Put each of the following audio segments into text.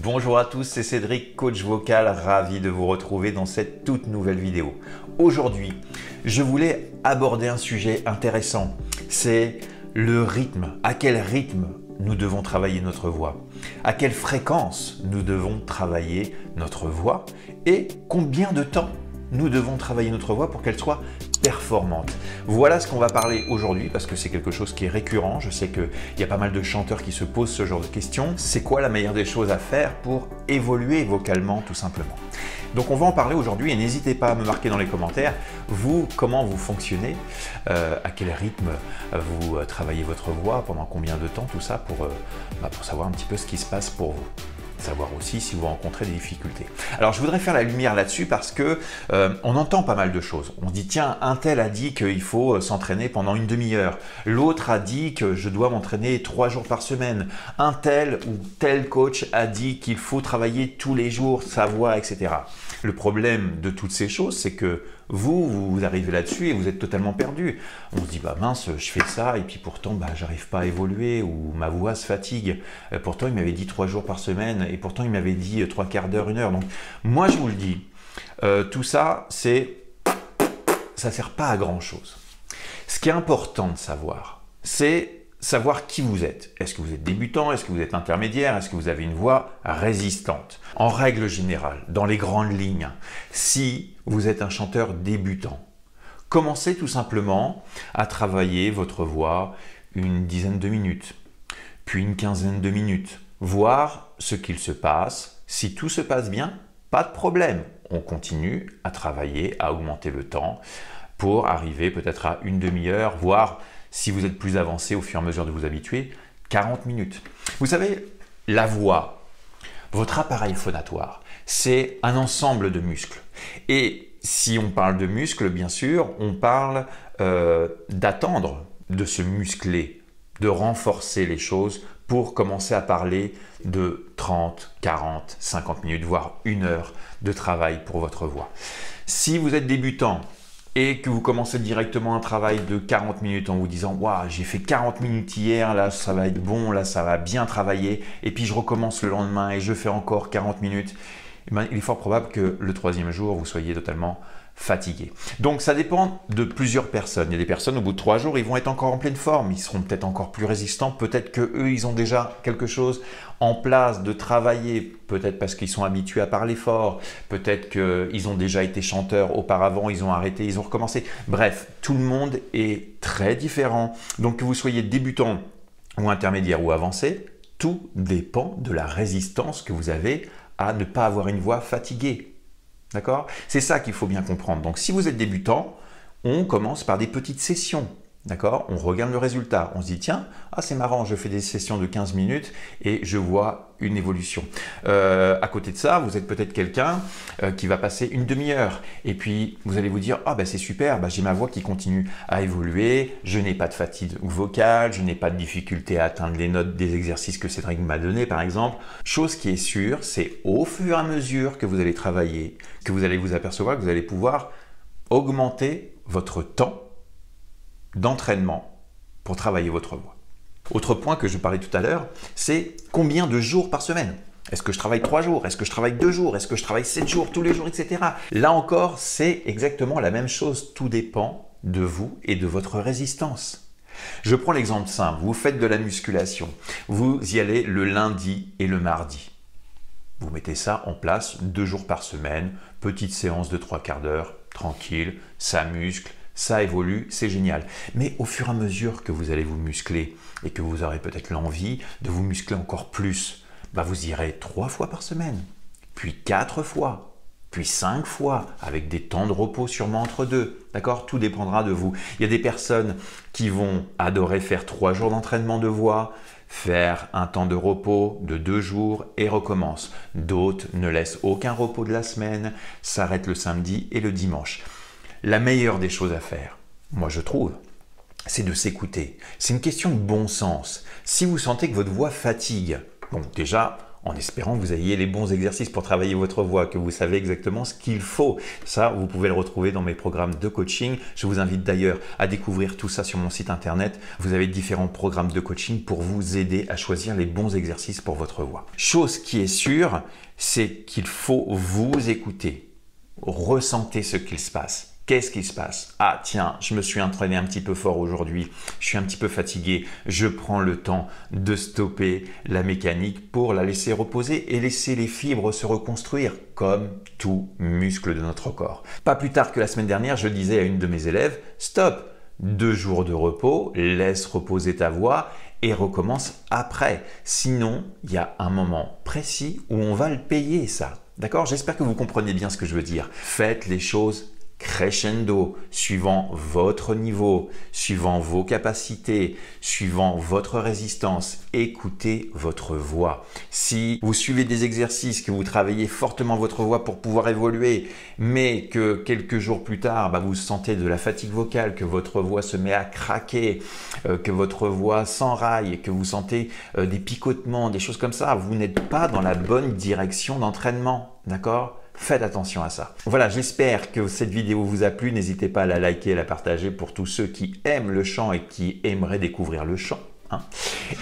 Bonjour à tous, c'est Cédric, coach vocal, ravi de vous retrouver dans cette toute nouvelle vidéo. Aujourd'hui, je voulais aborder un sujet intéressant, c'est le rythme. À quel rythme nous devons travailler notre voix? À quelle fréquence nous devons travailler notre voix? Et combien de temps nous devons travailler notre voix pour qu'elle soit performante? Voilà ce qu'on va parler aujourd'hui parce que c'est quelque chose qui est récurrent. Je sais qu'il y a pas mal de chanteurs qui se posent ce genre de questions. C'est quoi la meilleure des choses à faire pour évoluer vocalement tout simplement? Donc on va en parler aujourd'hui et n'hésitez pas à me marquer dans les commentaires, vous, comment vous fonctionnez, à quel rythme vous travaillez votre voix, pendant combien de temps, tout ça pour savoir un petit peu ce qui se passe pour vous. Savoir aussi si vous rencontrez des difficultés. Alors je voudrais faire la lumière là-dessus parce que on entend pas mal de choses. On se dit tiens, un tel a dit qu'il faut s'entraîner pendant une demi-heure. L'autre a dit que je dois m'entraîner 3 jours par semaine. Un tel ou tel coach a dit qu'il faut travailler tous les jours sa voix, etc. Le problème de toutes ces choses, c'est que vous arrivez là-dessus et vous êtes totalement perdu. On se dit bah mince, je fais ça et puis pourtant j'arrive pas à évoluer ou ma voix se fatigue. Pourtant il m'avait dit 3 jours par semaine et pourtant il m'avait dit 3 quarts d'heure, 1 heure. Donc moi je vous le dis, tout ça ça sert pas à grand chose. Ce qui est important de savoir, c'est savoir qui vous êtes. Est-ce que vous êtes débutant? Est-ce que vous êtes intermédiaire? Est-ce que vous avez une voix résistante? En règle générale, dans les grandes lignes, si vous êtes un chanteur débutant, commencez tout simplement à travailler votre voix une dizaine de minutes, puis une quinzaine de minutes, voir ce qu'il se passe. Si tout se passe bien, pas de problème. On continue à travailler, à augmenter le temps pour arriver peut-être à une demi-heure, voire si vous êtes plus avancé au fur et à mesure de vous habituer, 40 minutes. Vous savez, la voix, votre appareil phonatoire, c'est un ensemble de muscles. Et si on parle de muscles, bien sûr, on parle d'attendre, de se muscler, de renforcer les choses pour commencer à parler de 30, 40, 50 minutes, voire 1 heure de travail pour votre voix. Si vous êtes débutant, et que vous commencez directement un travail de 40 minutes en vous disant « Waouh, j'ai fait 40 minutes hier, là ça va être bon, là ça va bien travailler, et puis je recommence le lendemain et je fais encore 40 minutes », il est fort probable que le 3e jour, vous soyez totalement fatigué. Donc ça dépend de plusieurs personnes. Il y a des personnes, au bout de 3 jours, ils vont être encore en pleine forme, ils seront peut-être encore plus résistants, peut-être qu'eux, ils ont déjà quelque chose en place de travailler, peut-être parce qu'ils sont habitués à parler fort, peut-être qu'ils ont déjà été chanteurs auparavant, ils ont arrêté, ils ont recommencé. Bref, tout le monde est très différent. Donc que vous soyez débutant ou intermédiaire ou avancé, tout dépend de la résistance que vous avez à ne pas avoir une voix fatiguée. D'accord? C'est ça qu'il faut bien comprendre. Donc, si vous êtes débutant, on commence par des petites sessions. D'accord? On regarde le résultat. On se dit, tiens, c'est marrant, je fais des sessions de 15 minutes et je vois une évolution. À côté de ça, vous êtes peut-être quelqu'un qui va passer une demi-heure et puis vous allez vous dire, c'est super, j'ai ma voix qui continue à évoluer, je n'ai pas de fatigue vocale, je n'ai pas de difficulté à atteindre les notes des exercices que Cédric m'a donné par exemple. Chose qui est sûre, c'est au fur et à mesure que vous allez travailler, que vous allez vous apercevoir que vous allez pouvoir augmenter votre temps d'entraînement pour travailler votre voix. Autre point que je parlais tout à l'heure, c'est combien de jours par semaine? Est-ce que je travaille 3 jours? Est-ce que je travaille 2 jours? Est-ce que je travaille 7 jours tous les jours, etc. Là encore, c'est exactement la même chose. Tout dépend de vous et de votre résistance. Je prends l'exemple simple. Vous faites de la musculation. Vous y allez le lundi et le mardi. Vous mettez ça en place 2 jours par semaine. Petite séance de 3 quarts d'heure, tranquille, ça muscle. Ça évolue, c'est génial. Mais au fur et à mesure que vous allez vous muscler et que vous aurez peut-être l'envie de vous muscler encore plus, vous irez 3 fois par semaine, puis 4 fois, puis 5 fois, avec des temps de repos sûrement entre deux. D'accord? Tout dépendra de vous. Il y a des personnes qui vont adorer faire 3 jours d'entraînement de voix, faire un temps de repos de 2 jours et recommence. D'autres ne laissent aucun repos de la semaine, s'arrêtent le samedi et le dimanche. La meilleure des choses à faire, moi je trouve, c'est de s'écouter. C'est une question de bon sens. Si vous sentez que votre voix fatigue, déjà, en espérant que vous ayez les bons exercices pour travailler votre voix, que vous savez exactement ce qu'il faut. Ça, vous pouvez le retrouver dans mes programmes de coaching. Je vous invite d'ailleurs à découvrir tout ça sur mon site internet. Vous avez différents programmes de coaching pour vous aider à choisir les bons exercices pour votre voix. Chose qui est sûre, c'est qu'il faut vous écouter. Ressentez ce qu'il se passe. Qu'est-ce qui se passe? Ah tiens, je me suis entraîné un petit peu fort aujourd'hui, je suis un petit peu fatigué, je prends le temps de stopper la mécanique pour la laisser reposer et laisser les fibres se reconstruire comme tout muscle de notre corps. Pas plus tard que la semaine dernière, je disais à une de mes élèves, stop, 2 jours de repos, laisse reposer ta voix et recommence après. Sinon, il y a un moment précis où on va le payer ça. D'accord? J'espère que vous comprenez bien ce que je veux dire. Faites les choses crescendo, suivant votre niveau, suivant vos capacités, suivant votre résistance. Écoutez votre voix. Si vous suivez des exercices, que vous travaillez fortement votre voix pour pouvoir évoluer, mais que quelques jours plus tard, vous sentez de la fatigue vocale, que votre voix se met à craquer, que votre voix s'enraille, que vous sentez des picotements, des choses comme ça, vous n'êtes pas dans la bonne direction d'entraînement. D'accord ? Faites attention à ça. Voilà, j'espère que cette vidéo vous a plu. N'hésitez pas à la liker, à la partager pour tous ceux qui aiment le chant et qui aimeraient découvrir le chant.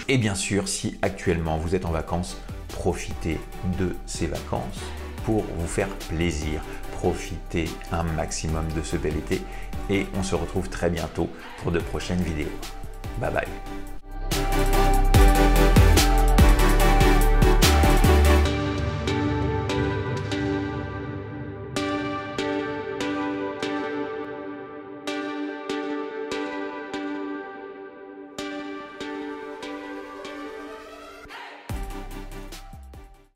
Et bien sûr, si actuellement vous êtes en vacances, profitez de ces vacances pour vous faire plaisir. Profitez un maximum de ce bel été et on se retrouve très bientôt pour de prochaines vidéos. Bye bye.